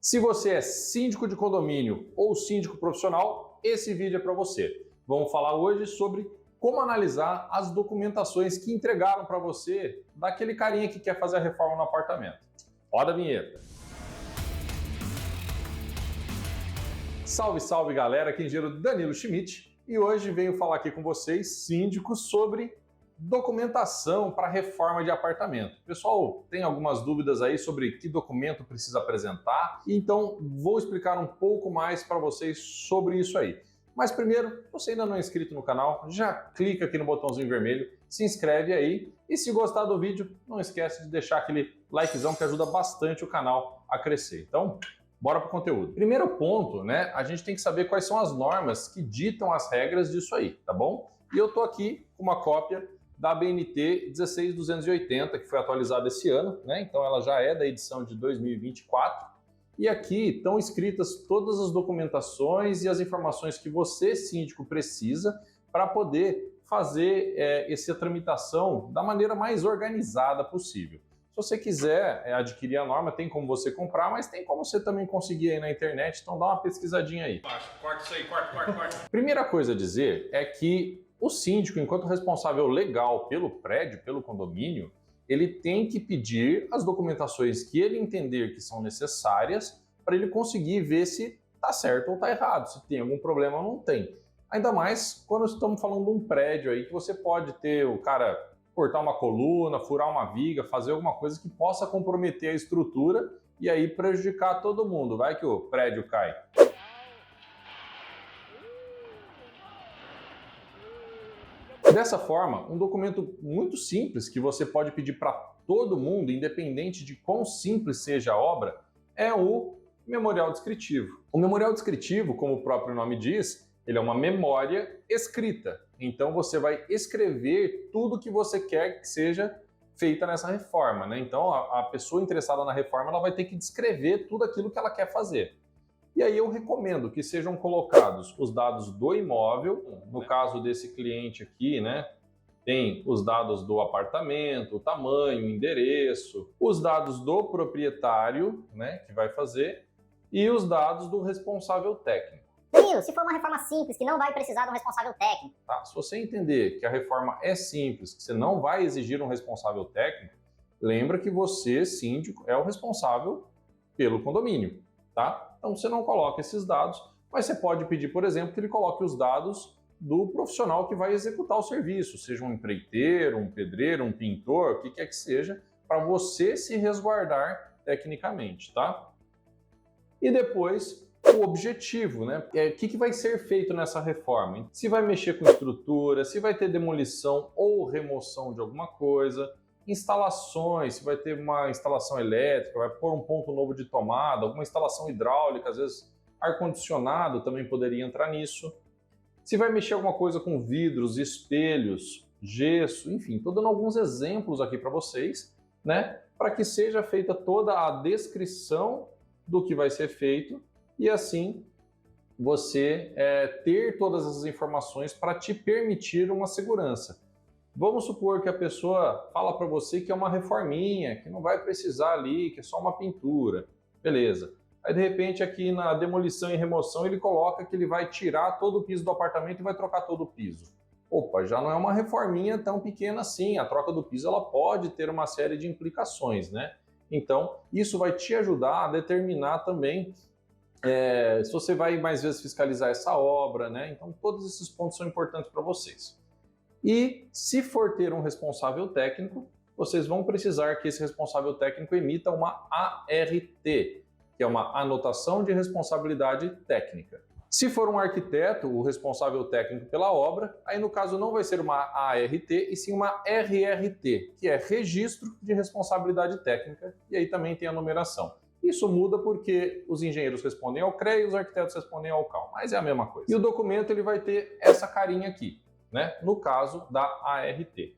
Se você é síndico de condomínio ou síndico profissional, esse vídeo é para você. Vamos falar hoje sobre como analisar as documentações que entregaram para você daquele carinha que quer fazer a reforma no apartamento. Roda a vinheta. Salve, salve galera, aqui é o engenheiro Danilo Schmidt e hoje venho falar aqui com vocês, síndicos, sobre documentação para reforma de apartamento. Pessoal, tem algumas dúvidas aí sobre que documento precisa apresentar, então vou explicar um pouco mais para vocês sobre isso aí. Mas primeiro, se você ainda não é inscrito no canal, já clica aqui no botãozinho vermelho, se inscreve aí e se gostar do vídeo, não esquece de deixar aquele likezão que ajuda bastante o canal a crescer. Então, bora para o conteúdo. Primeiro ponto, né? A gente tem que saber quais são as normas que ditam as regras disso aí, tá bom? E eu tô aqui com uma cópia da ABNT 16280, que foi atualizada esse ano, né? Então ela já é da edição de 2024. E aqui estão escritas todas as documentações e as informações que você, síndico, precisa para poder fazer essa tramitação da maneira mais organizada possível. Se você quiser adquirir a norma, tem como você comprar, mas tem como você também conseguir aí na internet, então dá uma pesquisadinha aí. Corta isso aí, corta. Primeira coisa a dizer é que o síndico, enquanto responsável legal pelo prédio, pelo condomínio, ele tem que pedir as documentações que ele entender que são necessárias para ele conseguir ver se está certo ou está errado, se tem algum problema ou não tem. Ainda mais quando estamos falando de um prédio aí que você pode ter o cara cortar uma coluna, furar uma viga, fazer alguma coisa que possa comprometer a estrutura e aí prejudicar todo mundo. Vai que o prédio cai. Dessa forma, um documento muito simples que você pode pedir para todo mundo, independente de quão simples seja a obra, é o memorial descritivo. O memorial descritivo, como o próprio nome diz, ele é uma memória escrita. Então você vai escrever tudo que você quer que seja feita nessa reforma, né? Então a pessoa interessada na reforma ela vai ter que descrever tudo aquilo que ela quer fazer. E aí eu recomendo que sejam colocados os dados do imóvel, no caso desse cliente aqui, né? Tem os dados do apartamento, o tamanho, o endereço, os dados do proprietário, né, que vai fazer, e os dados do responsável técnico. Danilo, se for uma reforma simples, que não vai precisar de um responsável técnico. Tá, se você entender que a reforma é simples, que você não vai exigir um responsável técnico, lembra que você, síndico, é o responsável pelo condomínio, tá? Então você não coloca esses dados, mas você pode pedir, por exemplo, que ele coloque os dados do profissional que vai executar o serviço, seja um empreiteiro, um pedreiro, um pintor, o que quer que seja, para você se resguardar tecnicamente, tá? E depois, o objetivo, né? O que vai ser feito nessa reforma? Se vai mexer com estrutura, se vai ter demolição ou remoção de alguma coisa, instalações, se vai ter uma instalação elétrica, vai pôr um ponto novo de tomada, alguma instalação hidráulica, às vezes ar-condicionado também poderia entrar nisso. Se vai mexer alguma coisa com vidros, espelhos, gesso, enfim, estou dando alguns exemplos aqui para vocês, né? Para que seja feita toda a descrição do que vai ser feito e assim você ter todas as informações para te permitir uma segurança. Vamos supor que a pessoa fala para você que é uma reforminha, que não vai precisar ali, que é só uma pintura. Beleza. Aí de repente aqui na demolição e remoção ele coloca que ele vai tirar todo o piso do apartamento e vai trocar todo o piso. Opa, já não é uma reforminha tão pequena assim. A troca do piso ela pode ter uma série de implicações, né? Então isso vai te ajudar a determinar também se você vai mais vezes fiscalizar essa obra, né? Então todos esses pontos são importantes para vocês. E se for ter um responsável técnico, vocês vão precisar que esse responsável técnico emita uma ART, que é uma anotação de responsabilidade técnica. Se for um arquiteto, o responsável técnico pela obra, aí no caso não vai ser uma ART, e sim uma RRT, que é Registro de Responsabilidade Técnica, e aí também tem a numeração. Isso muda porque os engenheiros respondem ao CREA e os arquitetos respondem ao CAL, mas é a mesma coisa. E o documento ele vai ter essa carinha aqui, né? No caso da ART.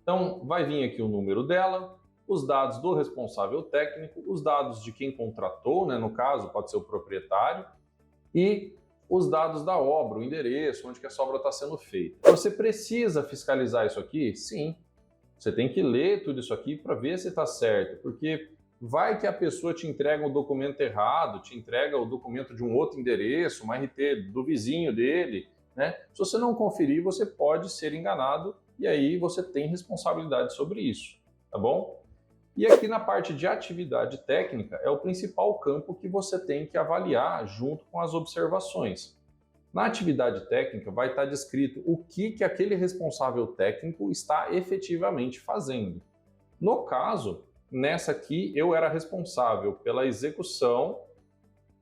Então vai vir aqui o número dela, os dados do responsável técnico, os dados de quem contratou, né? No caso pode ser o proprietário, e os dados da obra, o endereço, onde que essa obra está sendo feita. Você precisa fiscalizar isso aqui? Sim. Você tem que ler tudo isso aqui para ver se está certo, porque Vai que a pessoa te entrega o documento errado, te entrega o documento de um outro endereço, uma RT do vizinho dele, né? Se você não conferir, você pode ser enganado e aí você tem responsabilidade sobre isso, tá bom? E aqui na parte de atividade técnica é o principal campo que você tem que avaliar junto com as observações. Na atividade técnica vai estar descrito o que aquele responsável técnico está efetivamente fazendo. No caso, nessa aqui eu era responsável pela execução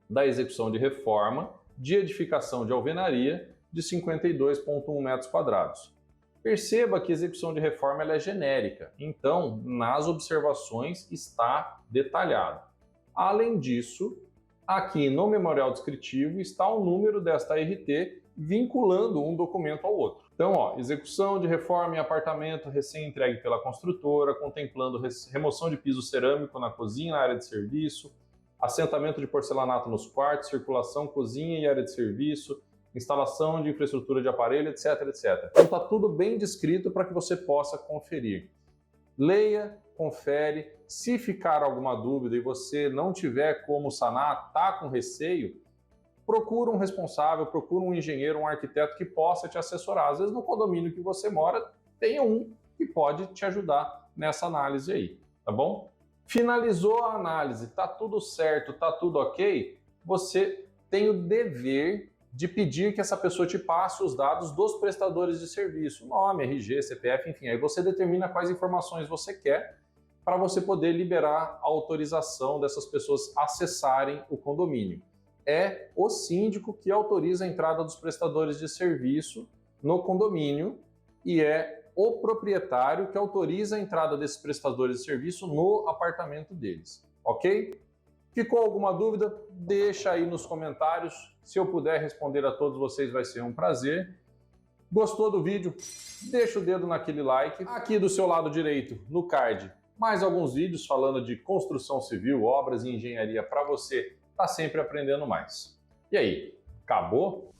de reforma de edificação de alvenaria de 52,1 metros quadrados. Perceba que a execução de reforma ela é genérica, então nas observações está detalhado. Além disso, aqui no memorial descritivo está o número desta RT vinculando um documento ao outro. Então, ó, execução de reforma em apartamento recém-entregue pela construtora, contemplando remoção de piso cerâmico na cozinha e na área de serviço, assentamento de porcelanato nos quartos, circulação, cozinha e área de serviço, instalação de infraestrutura de aparelho, etc, etc. Então está tudo bem descrito para que você possa conferir. Leia, confere. Se ficar alguma dúvida e você não tiver como sanar, está com receio, procura um responsável, procura um engenheiro, um arquiteto que possa te assessorar. Às vezes no condomínio que você mora, tem um que pode te ajudar nessa análise aí, tá bom? Finalizou a análise, tá tudo certo, tá tudo ok, você tem o dever de pedir que essa pessoa te passe os dados dos prestadores de serviço, nome, RG, CPF, enfim, aí você determina quais informações você quer para você poder liberar a autorização dessas pessoas acessarem o condomínio. É o síndico que autoriza a entrada dos prestadores de serviço no condomínio e é o proprietário que autoriza a entrada desses prestadores de serviço no apartamento deles, ok? Ficou alguma dúvida? Deixa aí nos comentários. Se eu puder responder a todos vocês, vai ser um prazer. Gostou do vídeo? Deixa o dedo naquele like. Aqui do seu lado direito, no card, mais alguns vídeos falando de construção civil, obras e engenharia para você estar sempre aprendendo mais. E aí, acabou?